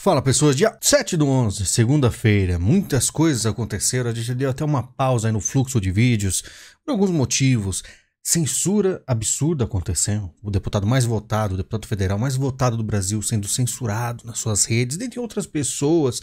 Fala pessoas, dia 7/11, segunda-feira, muitas coisas aconteceram, a gente deu até uma pausa aí no fluxo de vídeos, por alguns motivos. Censura absurda acontecendo, o deputado mais votado, o deputado federal mais votado do Brasil sendo censurado nas suas redes, dentre outras pessoas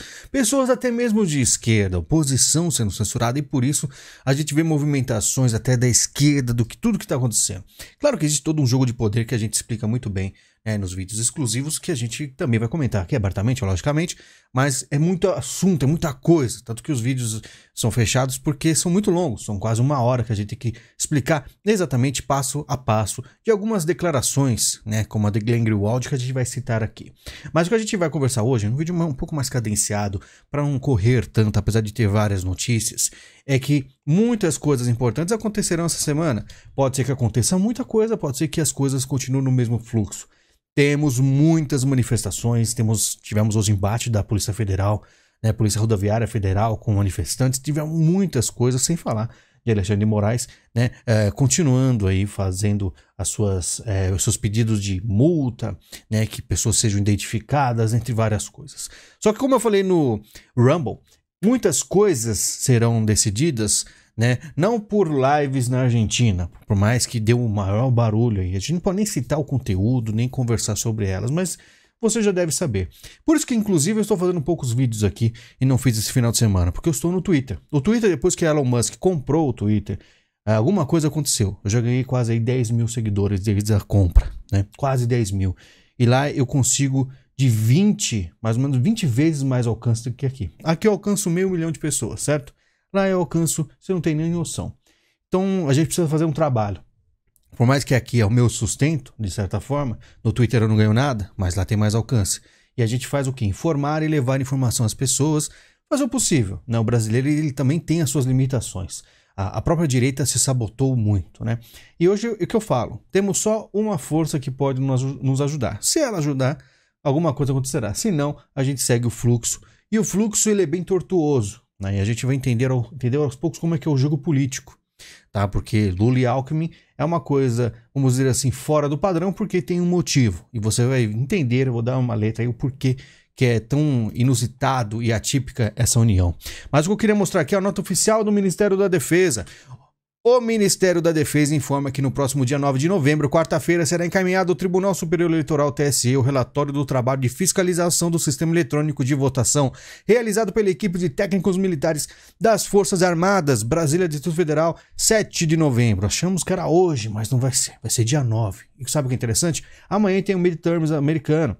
até mesmo de esquerda, oposição sendo censurada, e por isso a gente vê movimentações até da esquerda do que tudo que está acontecendo. Claro que existe todo um jogo de poder que a gente explica muito bem nos vídeos exclusivos, que a gente também vai comentar aqui abertamente, logicamente, mas é muito assunto, é muita coisa, tanto que os vídeos são fechados porque são muito longos, são quase uma hora que a gente tem que explicar exatamente passo a passo de algumas declarações, como a de Glenn Greenwald, que a gente vai citar aqui. Mas o que a gente vai conversar hoje, num vídeo um pouco mais cadenciado, para não correr tanto, apesar de ter várias notícias, é que muitas coisas importantes acontecerão essa semana. Pode ser que aconteça muita coisa, pode ser que as coisas continuem no mesmo fluxo. Temos muitas manifestações, tivemos os embates da Polícia Federal, Polícia Rodoviária Federal com manifestantes, tivemos muitas coisas, sem falar de Alexandre de Moraes, continuando aí fazendo os seus pedidos de multa, que pessoas sejam identificadas, entre várias coisas. Só que como eu falei no Rumble, muitas coisas serão decididas não por lives na Argentina, por mais que deu um maior barulho aí. A gente não pode nem citar o conteúdo, nem conversar sobre elas, mas você já deve saber. Por isso que, inclusive, eu estou fazendo poucos vídeos aqui e não fiz esse final de semana, porque eu estou no Twitter. O Twitter, depois que Elon Musk comprou o Twitter, alguma coisa aconteceu. Eu já ganhei quase aí 10 mil seguidores devido à compra, quase 10 mil. E lá eu consigo de mais ou menos 20 vezes mais alcance do que aqui. Aqui eu alcanço 500 mil de pessoas, certo? Lá eu alcanço, você não tem nem noção. Então a gente precisa fazer um trabalho. Por mais que aqui é o meu sustento, de certa forma, no Twitter eu não ganho nada, mas lá tem mais alcance. E a gente faz o quê? Informar e levar informação às pessoas, fazer o possível. O brasileiro ele também tem as suas limitações. A própria direita se sabotou muito, E hoje o que eu falo? Temos só uma força que pode nos ajudar. Se ela ajudar, alguma coisa acontecerá. Se não, a gente segue o fluxo. E o fluxo ele é bem tortuoso. E a gente vai entender aos poucos como é que é o jogo político, tá? Porque Lula e Alckmin é uma coisa, vamos dizer assim, fora do padrão, porque tem um motivo. E você vai entender, eu vou dar uma letra aí, o porquê que é tão inusitado e atípica essa união. Mas o que eu queria mostrar aqui é a nota oficial do Ministério da Defesa. O Ministério da Defesa informa que no próximo dia 9 de novembro, quarta-feira, será encaminhado ao Tribunal Superior Eleitoral TSE o relatório do trabalho de fiscalização do sistema eletrônico de votação realizado pela equipe de técnicos militares das Forças Armadas, Brasília, Distrito Federal, 7 de novembro. Achamos que era hoje, mas não vai ser dia 9. E sabe o que é interessante? Amanhã tem o midterms americano,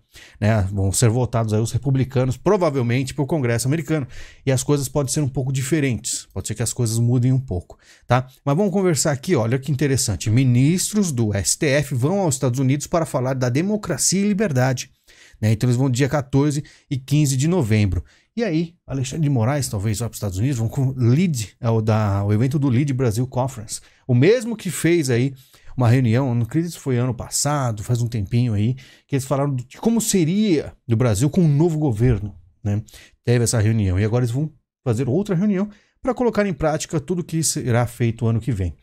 Vão ser votados aí os republicanos, provavelmente para o Congresso americano. E as coisas podem ser um pouco diferentes. Pode ser que as coisas mudem um pouco, tá? Mas vamos conversar aqui, olha que interessante. Ministros do STF vão aos Estados Unidos para falar da democracia e liberdade. Então eles vão dia 14 e 15 de novembro. E aí, Alexandre de Moraes talvez vá para os Estados Unidos, vão com o LEAD, o evento do LEAD Brasil Conference. O mesmo que fez aí uma reunião, não acredito se foi ano passado, faz um tempinho aí, que eles falaram de como seria do Brasil com um novo governo, Teve essa reunião e agora eles vão fazer outra reunião para colocar em prática tudo que será feito ano que vem.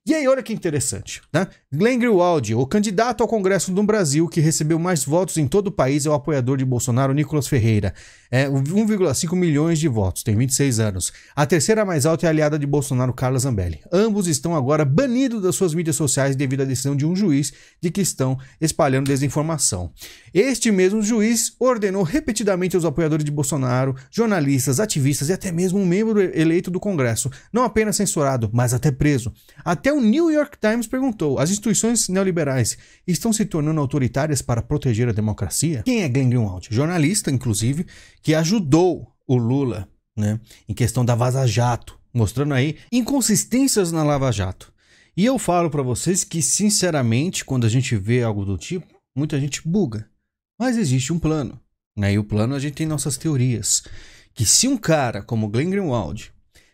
E aí, olha que interessante, Glenn Greenwald, o candidato ao Congresso do Brasil que recebeu mais votos em todo o país é o apoiador de Bolsonaro, Nicolas Ferreira. 1,5 milhões de votos, tem 26 anos. A terceira mais alta é a aliada de Bolsonaro, Carla Zambelli. Ambos estão agora banidos das suas mídias sociais devido à decisão de um juiz de que estão espalhando desinformação. Este mesmo juiz ordenou repetidamente aos apoiadores de Bolsonaro, jornalistas, ativistas e até mesmo um membro eleito do Congresso, não apenas censurado, mas até preso. Até o New York Times perguntou: as instituições neoliberais estão se tornando autoritárias para proteger a democracia? Quem é Glenn Greenwald? Jornalista, inclusive, que ajudou o Lula, em questão da Vaza Jato, mostrando aí inconsistências na Lava Jato. E eu falo para vocês que, sinceramente, quando a gente vê algo do tipo, muita gente buga. Mas existe um plano, E o plano a gente tem nossas teorias. Que se um cara como Glenn Greenwald,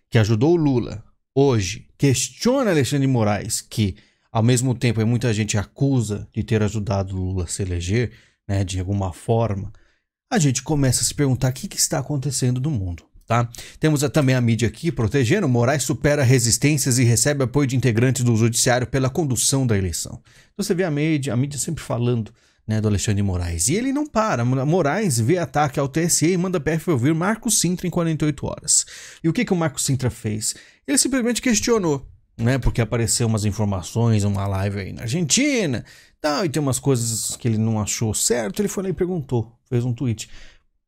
que ajudou o Lula, hoje questiona Alexandre de Moraes, que ao mesmo tempo muita gente acusa de ter ajudado o Lula a se eleger, de alguma forma, a gente começa a se perguntar o que está acontecendo no mundo, tá? Temos também a mídia aqui protegendo. Moraes supera resistências e recebe apoio de integrantes do judiciário pela condução da eleição. Então você vê a mídia sempre falando né, do Alexandre de Moraes. E ele não para. Moraes vê ataque ao TSE e manda a PF ouvir Marco Sintra em 48 horas. E o que o Marco Sintra fez? Ele simplesmente questionou, né, porque apareceu umas informações, uma live aí na Argentina, tal, e tem umas coisas que ele não achou certo, ele foi lá e perguntou, fez um tweet.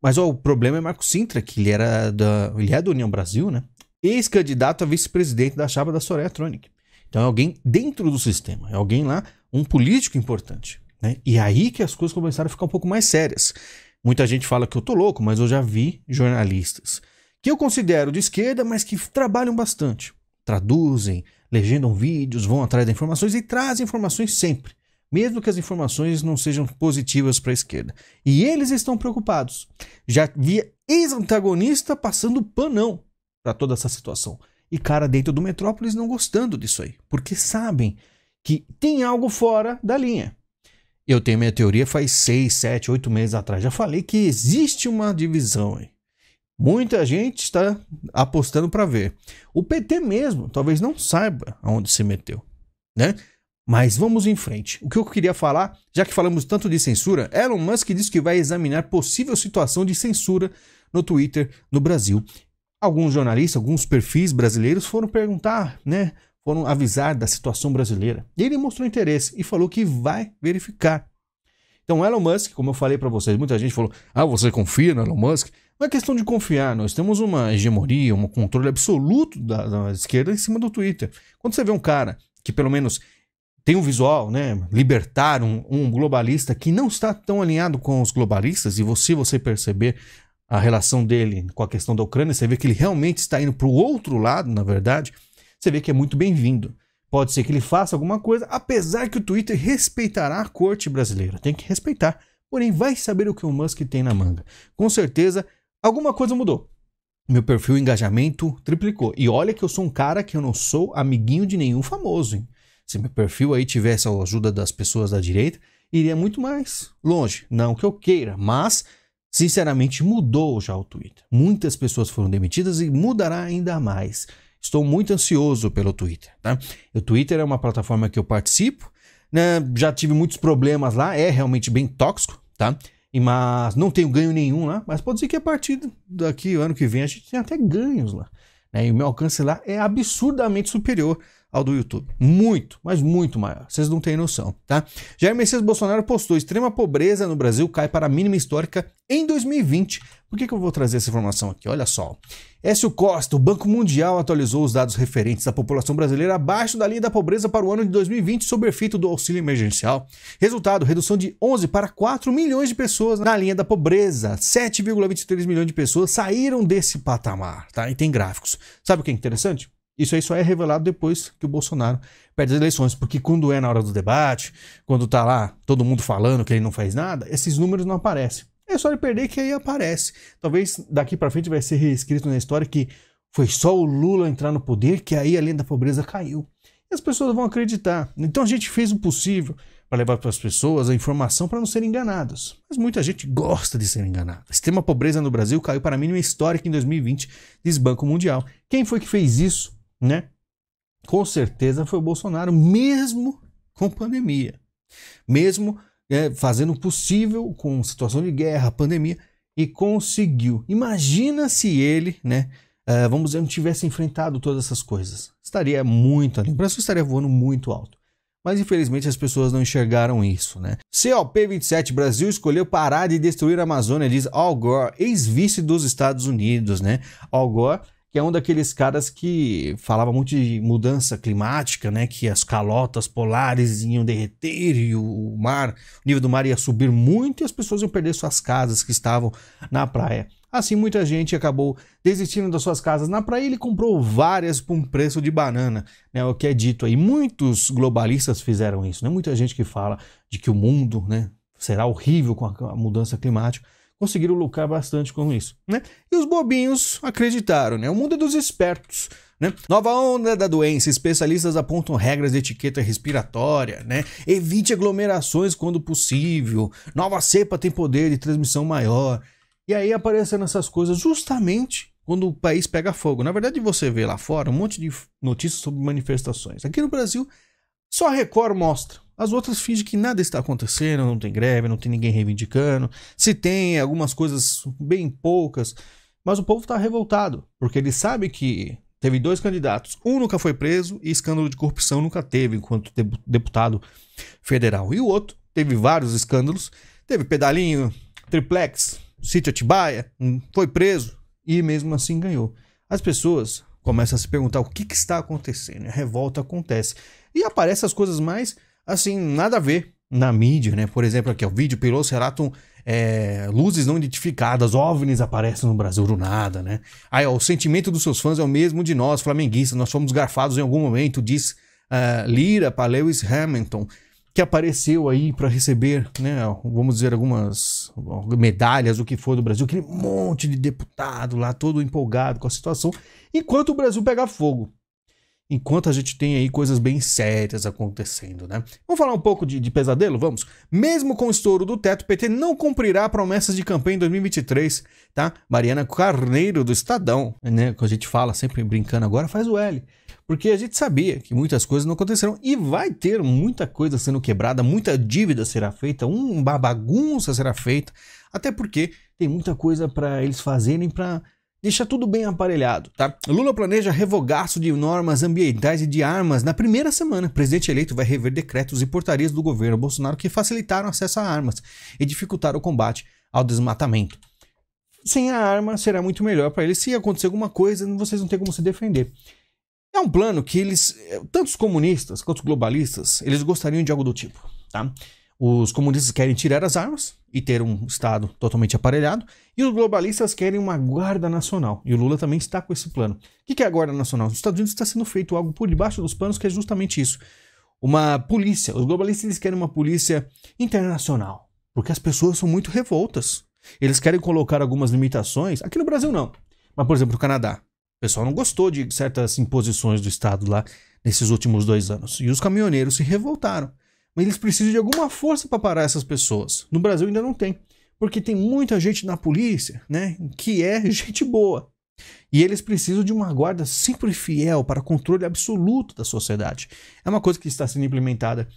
Mas ó, o problema é Marco Sintra, que ele é da União Brasil, né? Ex-candidato a vice-presidente da chapa da Soraya Tronic. Então é alguém dentro do sistema, é alguém lá, um político importante, né? E aí que as coisas começaram a ficar um pouco mais sérias. Muita gente fala que eu tô louco, mas eu já vi jornalistas que eu considero de esquerda, mas que trabalham bastante. Traduzem, legendam vídeos, vão atrás das informações e trazem informações sempre, mesmo que as informações não sejam positivas para a esquerda. E eles estão preocupados. Já vi ex-antagonista passando panão para toda essa situação. E cara dentro do Metrópolis não gostando disso aí, porque sabem que tem algo fora da linha. Eu tenho minha teoria faz 6, 7, 8 meses atrás. Já falei que existe uma divisão aí. Muita gente está apostando para ver. O PT mesmo talvez não saiba aonde se meteu, né? Mas vamos em frente. O que eu queria falar, já que falamos tanto de censura, Elon Musk disse que vai examinar possível situação de censura no Twitter no Brasil. Alguns jornalistas, alguns perfis brasileiros foram perguntar, né? Foram avisar da situação brasileira. E ele mostrou interesse e falou que vai verificar. Então Elon Musk, como eu falei para vocês, muita gente falou, você confia no Elon Musk? Não é questão de confiar, nós temos uma hegemonia, um controle absoluto da esquerda em cima do Twitter. Quando você vê um cara que pelo menos tem um visual, né, libertário, um globalista que não está tão alinhado com os globalistas, e você perceber a relação dele com a questão da Ucrânia, você vê que ele realmente está indo para o outro lado, na verdade, você vê que é muito bem-vindo. Pode ser que ele faça alguma coisa, apesar que o Twitter respeitará a corte brasileira. Tem que respeitar. Porém, vai saber o que o Musk tem na manga. Com certeza, alguma coisa mudou. Meu perfil engajamento triplicou. E olha que eu sou um cara que eu não sou amiguinho de nenhum famoso, hein? Se meu perfil aí tivesse a ajuda das pessoas da direita, iria muito mais longe. Não que eu queira, mas, sinceramente, mudou já o Twitter. Muitas pessoas foram demitidas e mudará ainda mais. Estou muito ansioso pelo Twitter, tá? O Twitter é uma plataforma que eu participo, né? Já tive muitos problemas lá, é realmente bem tóxico, tá? Mas não tenho ganho nenhum lá, mas pode ser que a partir daqui, ano que vem, a gente tenha até ganhos lá, né? E o meu alcance lá é absurdamente superior ao do YouTube. Muito, mas muito maior. Vocês não têm noção, tá? Jair Messias Bolsonaro postou: extrema pobreza no Brasil cai para a mínima histórica em 2020. Por que eu vou trazer essa informação aqui? Olha só. Écio Costa, o Banco Mundial atualizou os dados referentes à população brasileira abaixo da linha da pobreza para o ano de 2020 sob efeito do auxílio emergencial. Resultado, redução de 11 para 4 milhões de pessoas na linha da pobreza. 7,23 milhões de pessoas saíram desse patamar, tá? E tem gráficos. Sabe o que é interessante? Isso aí só é revelado depois que o Bolsonaro perde as eleições, porque quando é na hora do debate, quando tá lá todo mundo falando que ele não faz nada, esses números não aparecem. É só ele perder que aí aparece. Talvez daqui pra frente vai ser reescrito na história que foi só o Lula entrar no poder que aí a linha da pobreza caiu. E as pessoas vão acreditar. Então a gente fez o possível para levar para as pessoas a informação para não serem enganadas. Mas muita gente gosta de ser enganada. A extrema pobreza no Brasil caiu para a mínima histórica em 2020, diz Banco Mundial. Quem foi que fez isso? Né? Com certeza foi o Bolsonaro, mesmo com pandemia, mesmo fazendo o possível com situação de guerra, pandemia, e conseguiu. Imagina se ele, né, vamos dizer, não tivesse enfrentado todas essas coisas. Estaria muito ali, o Brasil estaria voando muito alto. Mas infelizmente as pessoas não enxergaram isso, né? COP27, Brasil escolheu parar de destruir a Amazônia, diz Al Gore, ex-vice dos Estados Unidos, né? Al Gore, que é um daqueles caras que falava muito de mudança climática, né? Que as calotas polares iam derreter e o nível do mar ia subir muito e as pessoas iam perder suas casas que estavam na praia. Assim, muita gente acabou desistindo das suas casas na praia e ele comprou várias por um preço de banana, né? O que é dito aí. Muitos globalistas fizeram isso, né? Muita gente que fala de que o mundo, né, será horrível com a mudança climática. Conseguiram lucrar bastante com isso, né? E os bobinhos acreditaram, né? O mundo é dos espertos, né? Nova onda da doença, especialistas apontam regras de etiqueta respiratória, né? Evite aglomerações quando possível, nova cepa tem poder de transmissão maior. E aí aparecendo essas coisas justamente quando o país pega fogo. Na verdade, você vê lá fora um monte de notícias sobre manifestações. Aqui no Brasil, só a Record mostra As outras fingem que nada está acontecendo, não tem greve, não tem ninguém reivindicando. Se tem, algumas coisas bem poucas. Mas o povo está revoltado, porque ele sabe que teve 2 candidatos. Um nunca foi preso e escândalo de corrupção nunca teve enquanto deputado federal. E o outro teve vários escândalos. Teve pedalinho, triplex, sítio Atibaia, foi preso e mesmo assim ganhou. As pessoas começam a se perguntar o que está acontecendo. A revolta acontece. E aparecem as coisas mais, assim, nada a ver na mídia, né? Por exemplo, aqui, o vídeo pilotos relatam luzes não identificadas, OVNIs aparecem no Brasil do nada, né? Aí, ó, o sentimento dos seus fãs é o mesmo de nós, flamenguistas. Nós fomos garfados em algum momento, diz Lira para Lewis Hamilton, que apareceu aí para receber, né, vamos dizer, algumas medalhas, o que for do Brasil, aquele monte de deputado lá, todo empolgado com a situação, enquanto o Brasil pega fogo. Enquanto a gente tem aí coisas bem sérias acontecendo, né? Vamos falar um pouco de pesadelo? Vamos? Mesmo com o estouro do teto, o PT não cumprirá promessas de campanha em 2023, tá? Mariana Carneiro, do Estadão, né? Que a gente fala sempre brincando agora, faz o L. Porque a gente sabia que muitas coisas não aconteceram e vai ter muita coisa sendo quebrada, muita dívida será feita, uma bagunça será feita, até porque tem muita coisa para eles fazerem para deixar tudo bem aparelhado, tá? Lula planeja revogaço de normas ambientais e de armas na primeira semana. O presidente eleito vai rever decretos e portarias do governo Bolsonaro que facilitaram acesso a armas e dificultaram o combate ao desmatamento. Sem a arma será muito melhor para eles. Se acontecer alguma coisa, vocês não têm como se defender. É um plano que eles, tanto os comunistas quanto os globalistas, eles gostariam de algo do tipo, tá? Os comunistas querem tirar as armas e ter um Estado totalmente aparelhado, e os globalistas querem uma guarda nacional. E o Lula também está com esse plano. O que é a guarda nacional? Nos Estados Unidos está sendo feito algo por debaixo dos panos que é justamente isso. Uma polícia. Os globalistas eles querem uma polícia internacional, porque as pessoas são muito revoltas. Eles querem colocar algumas limitações. Aqui no Brasil não. Mas, por exemplo, no Canadá. O pessoal não gostou de certas imposições do Estado lá nesses últimos 2 anos. E os caminhoneiros se revoltaram. Mas eles precisam de alguma força para parar essas pessoas. No Brasil ainda não tem. Porque tem muita gente na polícia, né, que é gente boa. E eles precisam de uma guarda sempre fiel para controle absoluto da sociedade. É uma coisa que está sendo implementada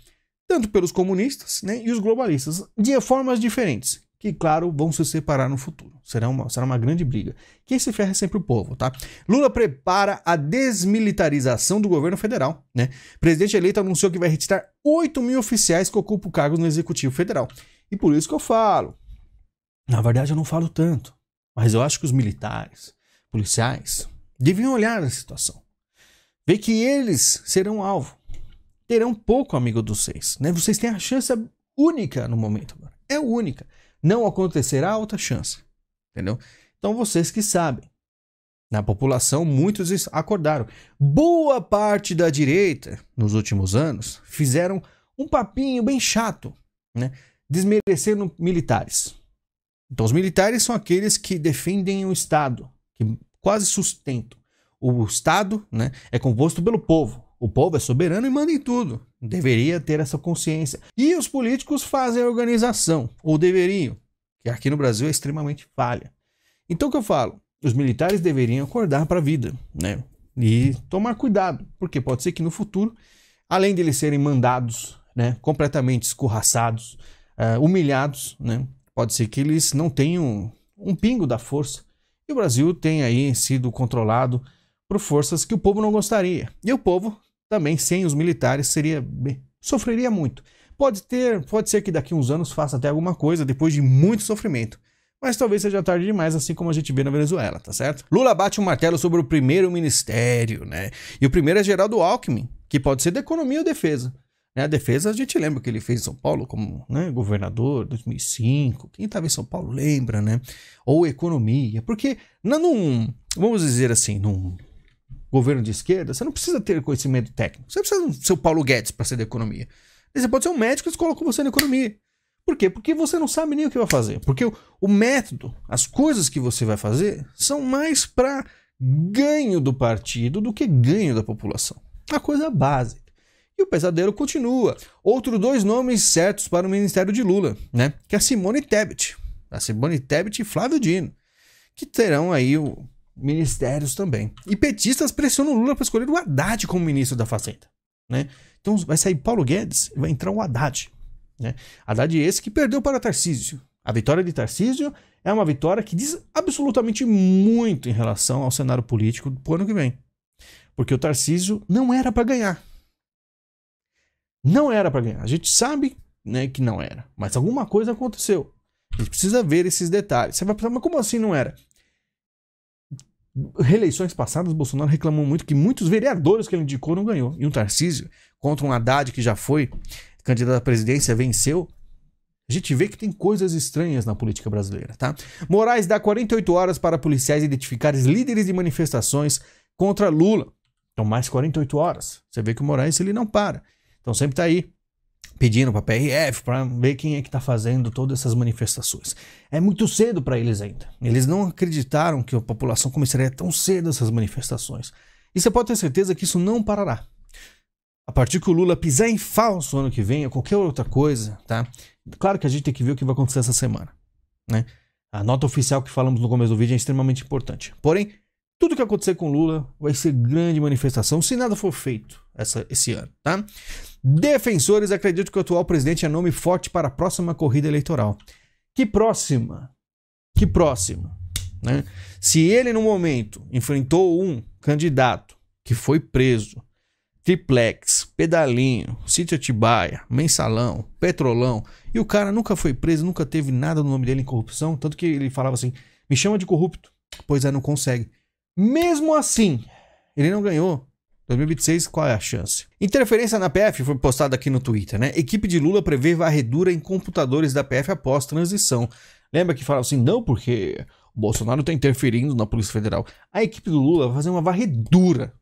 tanto pelos comunistas, né, e os globalistas, de formas diferentes. Que, claro, vão se separar no futuro. Será uma grande briga. Quem se ferra é sempre o povo, tá? Lula prepara a desmilitarização do governo federal, né? O presidente eleito anunciou que vai retirar 8.000 oficiais que ocupam cargos no Executivo Federal. E por isso que eu falo. Na verdade, eu não falo tanto. Mas eu acho que os militares, policiais, deviam olhar a situação. Ver que eles serão alvo. Terão pouco amigo dos seis, né? Vocês têm a chance única no momento agora. É única. Não acontecerá outra chance, entendeu? Então vocês que sabem, na população muitos acordaram. Boa parte da direita, nos últimos anos, fizeram um papinho bem chato, né? Desmerecendo militares. Então os militares são aqueles que defendem o Estado, que quase sustentam. O Estado, né, é composto pelo povo. O povo é soberano e manda em tudo. Deveria ter essa consciência. E os políticos fazem a organização, ou deveriam, que aqui no Brasil é extremamente falha. Então o que eu falo? Os militares deveriam acordar para a vida, né? E tomar cuidado, porque pode ser que no futuro, além de eles serem mandados, né, completamente escorraçados, humilhados, né, pode ser que eles não tenham um pingo da força. E o Brasil tem aí sido controlado por forças que o povo não gostaria. E o povo também, sem os militares, sofreria muito. Pode ser que daqui a uns anos faça até alguma coisa depois de muito sofrimento. Mas talvez seja tarde demais, assim como a gente vê na Venezuela, tá certo? Lula bate um martelo sobre o primeiro ministério, né? E o primeiro é Geraldo Alckmin, que pode ser da economia ou defesa. A defesa, a gente lembra que ele fez em São Paulo como, né, governador em 2005. Quem estava em São Paulo lembra, né? Ou economia. Porque, vamos dizer assim, num governo de esquerda, você não precisa ter conhecimento técnico. Você precisa ser o Paulo Guedes para ser da economia. Você pode ser um médico e eles colocam você na economia. Por quê? Porque você não sabe nem o que vai fazer. Porque o método, as coisas que você vai fazer, são mais para ganho do partido do que ganho da população. A coisa básica. E o pesadelo continua. Outros 2 nomes certos para o ministério de Lula, né? Que é a Simone Tebet. A Simone Tebet e Flávio Dino. Que terão aí ministérios também. E petistas pressionam Lula para escolher o Haddad como ministro da Fazenda. né? Então vai sair Paulo Guedes e vai entrar o Haddad, né? Haddad esse que perdeu para Tarcísio. A vitória de Tarcísio é uma vitória que diz absolutamente muito em relação ao cenário político do ano que vem. Porque o Tarcísio não era para ganhar. Não era para ganhar. A gente sabe, né, que não era. Mas alguma coisa aconteceu. A gente precisa ver esses detalhes. Você vai pensar, mas como assim não era? Reeleições passadas, Bolsonaro reclamou muito que muitos vereadores que ele indicou não ganhou. E um Tarcísio contra um Haddad que já foi candidato à presidência, venceu. A gente vê que tem coisas estranhas na política brasileira, tá? Moraes dá 48 horas para policiais identificarem líderes de manifestações contra Lula. Então, mais 48 horas. Você vê que o Moraes, ele não para. Então, sempre tá aí pedindo para a PRF, para ver quem é que tá fazendo todas essas manifestações. É muito cedo para eles ainda. Eles não acreditaram que a população começaria tão cedo essas manifestações. E você pode ter certeza que isso não parará. A partir que o Lula pisar em falso ano que vem, ou qualquer outra coisa, tá? Claro que a gente tem que ver o que vai acontecer essa semana, né? A nota oficial que falamos no começo do vídeo é extremamente importante. Porém, tudo que acontecer com Lula vai ser grande manifestação se nada for feito esse ano, tá? Defensores acreditam que o atual presidente é nome forte para a próxima corrida eleitoral. Que próxima? Que próxima? Né? Se ele, no momento, enfrentou um candidato que foi preso, Triplex, Pedalinho, Sítio Atibaia, Mensalão, Petrolão, e o cara nunca foi preso, nunca teve nada no nome dele em corrupção, tanto que ele falava assim, me chama de corrupto, pois é, não consegue. Mesmo assim, ele não ganhou. 2026, qual é a chance? Interferência na PF foi postada aqui no Twitter, né? Equipe de Lula prevê varredura em computadores da PF após transição. Lembra que falaram assim, não, porque o Bolsonaro está interferindo na Polícia Federal. A equipe do Lula vai fazer uma varredura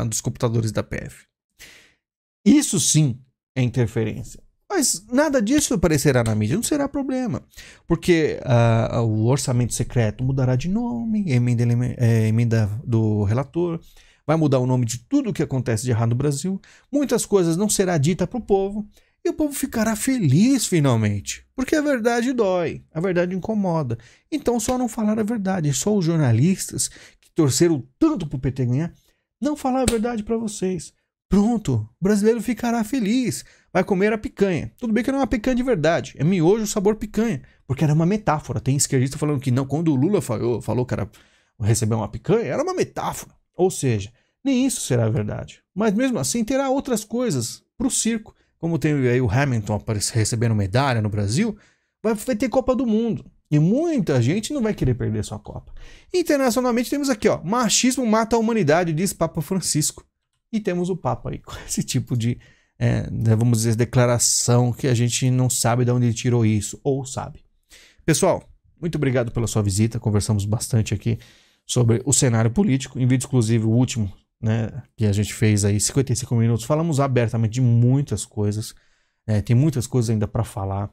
dos computadores da PF. Isso sim é interferência. Mas nada disso aparecerá na mídia, não será problema. Porque o orçamento secreto mudará de nome, emenda do relator, vai mudar o nome de tudo o que acontece de errado no Brasil, muitas coisas não será dita para o povo, e o povo ficará feliz finalmente. Porque a verdade dói, a verdade incomoda. Então só não falar a verdade, só os jornalistas que torceram tanto para o PT ganhar, não falar a verdade para vocês. Pronto, o brasileiro ficará feliz, vai comer a picanha. Tudo bem que não é uma picanha de verdade, é miojo sabor picanha, porque era uma metáfora. Tem esquerdista falando que não, quando o Lula falou que era receber uma picanha, era uma metáfora. Ou seja, nem isso será verdade. Mas mesmo assim terá outras coisas para o circo. Como tem aí o Hamilton recebendo medalha no Brasil, vai ter Copa do Mundo. E muita gente não vai querer perder sua Copa. Internacionalmente temos aqui, ó, machismo mata a humanidade, diz Papa Francisco. E temos o Papa aí com esse tipo de, vamos dizer, declaração que a gente não sabe de onde ele tirou isso, ou sabe. Pessoal, muito obrigado pela sua visita. Conversamos bastante aqui sobre o cenário político. Em vídeo exclusivo, o último, né, que a gente fez aí, 55 minutos, falamos abertamente de muitas coisas. Tem muitas coisas ainda para falar.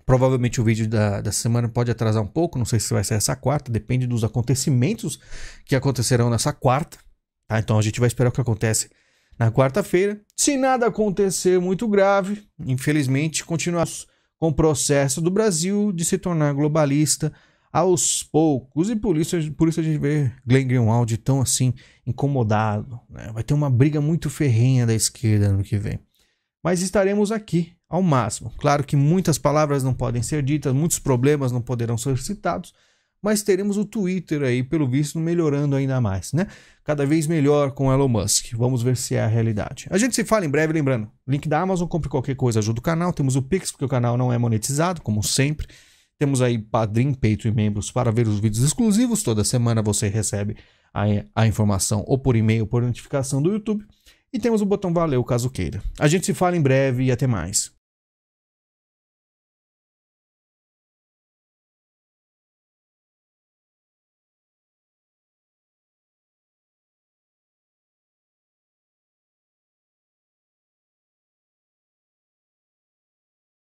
Provavelmente o vídeo da semana pode atrasar um pouco, não sei se vai ser essa quarta, depende dos acontecimentos que acontecerão nessa quarta. Tá? Então a gente vai esperar o que acontece na quarta-feira. Se nada acontecer muito grave, infelizmente, continuamos com o processo do Brasil de se tornar globalista aos poucos. E por isso a gente vê Glenn Greenwald tão assim incomodado, né? Vai ter uma briga muito ferrenha da esquerda no que vem. Mas estaremos aqui ao máximo. Claro que muitas palavras não podem ser ditas, muitos problemas não poderão ser citados, mas teremos o Twitter aí, pelo visto, melhorando ainda mais, né? Cada vez melhor com Elon Musk. Vamos ver se é a realidade. A gente se fala em breve, lembrando, link da Amazon, compre qualquer coisa, ajuda o canal. Temos o Pix, porque o canal não é monetizado, como sempre. Temos aí Padrim, Patreon e membros para ver os vídeos exclusivos. Toda semana você recebe a informação ou por e-mail ou por notificação do YouTube. E temos o botão valeu, caso queira. A gente se fala em breve e até mais.